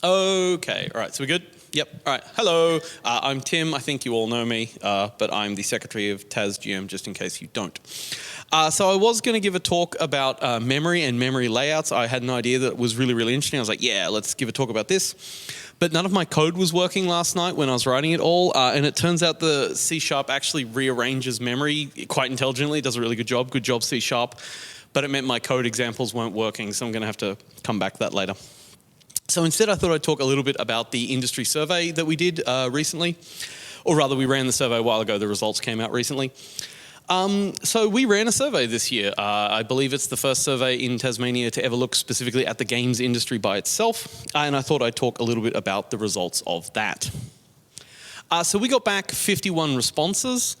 Okay, all right, so we're good? Yep, all right. Hello, I'm Tim. I think you all know me, but I'm the secretary of TasGM, just in case you don't. So I was going to give a talk about memory and memory layouts. I had an idea that was really, really interesting. I was like, yeah, let's give a talk about this. But none of my code was working last night when I was writing it all, and it turns out the C# actually rearranges memory quite intelligently. It does a really good job. Good job, C#. But it meant my code examples weren't working, so I'm going to have to come back to that later. So instead, I thought I'd talk a little bit about the industry survey that we did recently. Or rather, we ran the survey a while ago. The results came out recently. So we ran a survey this year. I believe it's the first survey in Tasmania to ever look specifically at the games industry by itself. And I thought I'd talk a little bit about the results of that. So we got back 51 responses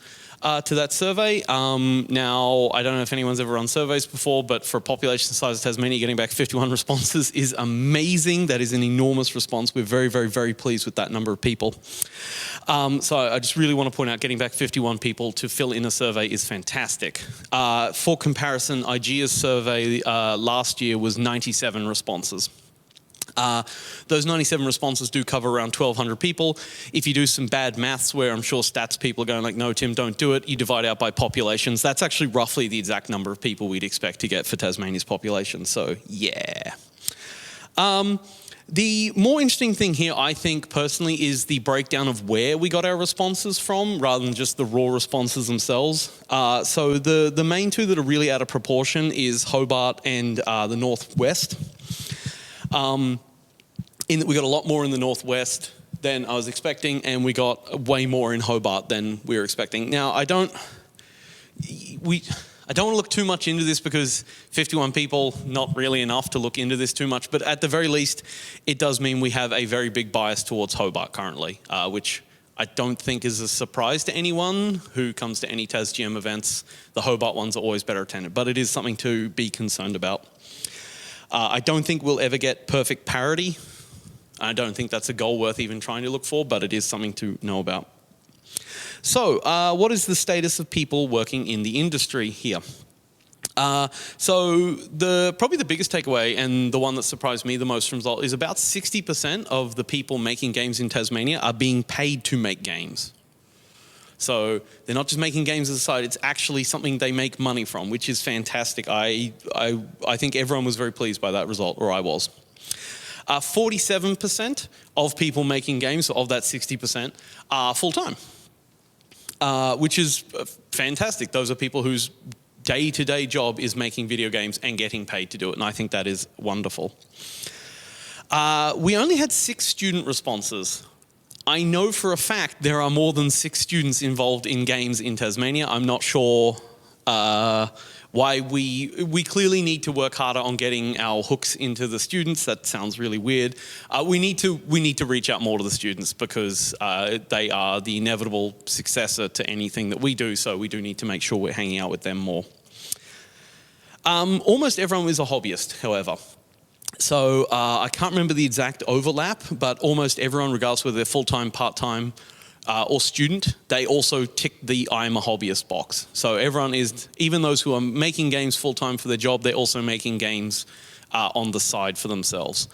to that survey. Now, I don't know if anyone's ever run surveys before, but for a population the size of Tasmania, getting back 51 responses is amazing. That is an enormous response. We're very, very, very pleased with that number of people. So I just really want to point out getting back 51 people to fill in a survey is fantastic. For comparison, IGEA's survey last year was 97 responses. Those 97 responses do cover around 1,200 people. If you do some bad maths where I'm sure stats people are going like, no, Tim, don't do it, you divide out by populations. That's actually roughly the exact number of people we'd expect to get for Tasmania's population. So, yeah. The more interesting thing here, I think, personally, is the breakdown of where we got our responses from, rather than just the raw responses themselves. So the main two that are really out of proportion is Hobart and the Northwest. In that we got a lot more in the Northwest than I was expecting, and we got way more in Hobart than we were expecting. Now, I don't want to look too much into this because 51 people, not really enough to look into this too much, but at the very least, it does mean we have a very big bias towards Hobart currently, which I don't think is a surprise to anyone who comes to any TasGM events. The Hobart ones are always better attended, but it is something to be concerned about. I don't think we'll ever get perfect parity. I don't think that's a goal worth even trying to look for, but it is something to know about. So, what is the status of people working in the industry here? So, probably the biggest takeaway, and the one that surprised me the most from the result, is about 60% of the people making games in Tasmania are being paid to make games. So they're not just making games as a side, it's actually something they make money from, which is fantastic. I think everyone was very pleased by that result, or I was. 47% of people making games, of that 60%, are full-time, which is fantastic. Those are people whose day-to-day job is making video games and getting paid to do it, and I think that is wonderful. We only had 6 student responses. I know for a fact there are more than 6 students involved in games in Tasmania. I'm not sure why we clearly need to work harder on getting our hooks into the students. That sounds really weird. We need to reach out more to the students because they are the inevitable successor to anything that we do, so we do need to make sure we're hanging out with them more. Almost everyone is a hobbyist, however. So I can't remember the exact overlap, but almost everyone, regardless whether they're full-time, part-time, or student, they also tick the I'm a hobbyist box. So everyone is, even those who are making games full-time for their job, they're also making games on the side for themselves.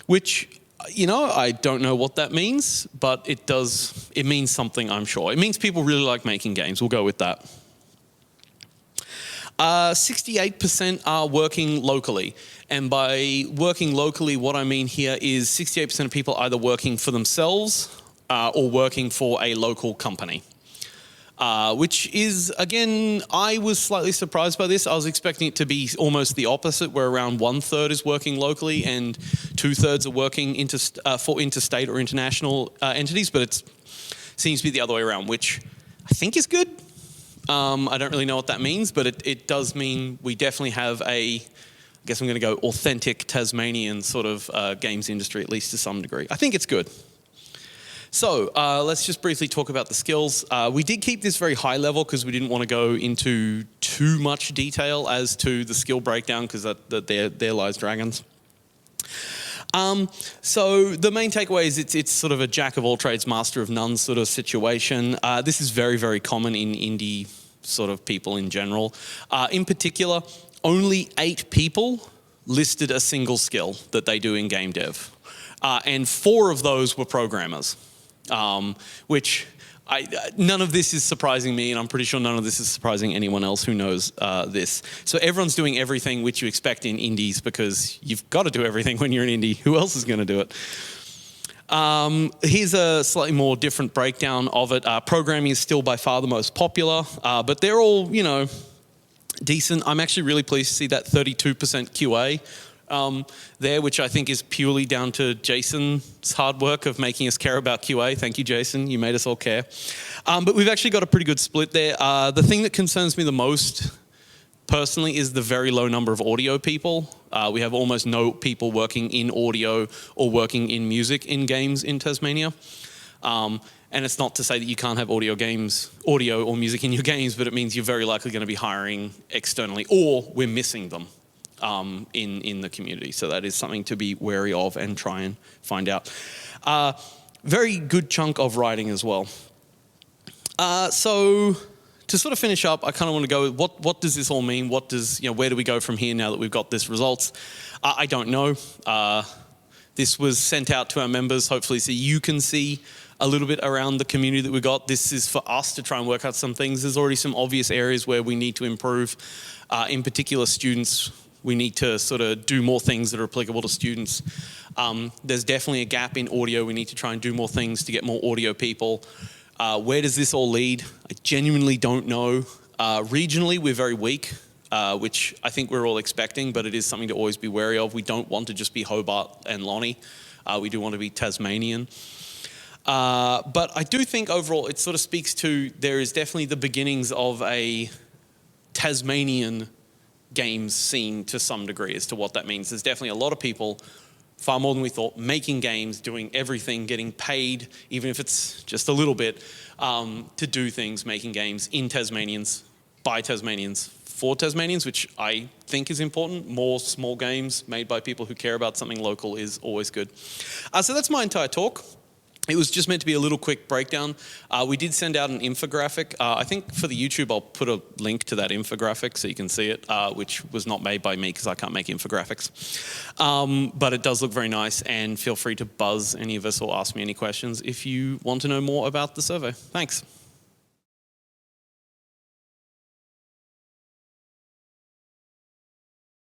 Which, you know, I don't know what that means, but it means something, I'm sure. It means people really like making games. We'll go with that. 68% are working locally. And by working locally, what I mean here is 68% of people either working for themselves or working for a local company. Which is, again, I was slightly surprised by this. I was expecting it to be almost the opposite, where around 1/3 is working locally and 2/3 are working for interstate or international entities, but it seems to be the other way around, which I think is good. I don't really know what that means, but it does mean we definitely have I guess I'm going to go authentic Tasmanian sort of games industry, at least to some degree. I think it's good. So let's just briefly talk about the skills. We did keep this very high level because we didn't want to go into too much detail as to the skill breakdown, because there lies dragons. So the main takeaway is it's sort of a jack of all trades, master of none sort of situation. This is very, very common in indie sort of people in general. In particular, only 8 people listed a single skill that they do in game dev. and 4 of those were programmers, which none of this is surprising me, and I'm pretty sure none of this is surprising anyone else who knows this. So everyone's doing everything which you expect in indies, because you've got to do everything when you're an indie. Who else is going to do it? Here's a slightly more different breakdown of it. Programming is still by far the most popular, but they're all, decent. I'm actually really pleased to see that 32% QA there, which I think is purely down to Jason's hard work of making us care about QA. Thank you, Jason. You made us all care. But we've actually got a pretty good split there. The thing that concerns me the most personally is the very low number of audio people. We have almost no people working in audio or working in music in games in Tasmania. And it's not to say that you can't have audio or music in your games, but it means you're very likely going to be hiring externally, or we're missing them in the community. So that is something to be wary of and try and find out. Very good chunk of writing as well. So to sort of finish up, I kind of want to go with what does this all mean? Where do we go from here now that we've got this results? I don't know. This was sent out to our members, hopefully, so you can see a little bit around the community that we got. This is for us to try and work out some things. There's already some obvious areas where we need to improve. In particular, students, we need to sort of do more things that are applicable to students. There's definitely a gap in audio. We need to try and do more things to get more audio people. Where does this all lead? I genuinely don't know. Regionally, we're very weak, which I think we're all expecting, but it is something to always be wary of. We don't want to just be Hobart and Lonnie. We do want to be Tasmanian. But I do think overall it sort of speaks to there is definitely the beginnings of a Tasmanian games scene to some degree as to what that means. There's definitely a lot of people, far more than we thought, making games, doing everything, getting paid, even if it's just a little bit, to do things, making games in Tasmanians, by Tasmanians, for Tasmanians, which I think is important. More small games made by people who care about something local is always good. So that's my entire talk. It was just meant to be a little quick breakdown. We did send out an infographic. I think for the YouTube, I'll put a link to that infographic so you can see it, which was not made by me because I can't make infographics. But it does look very nice, and feel free to buzz any of us or ask me any questions if you want to know more about the survey. Thanks.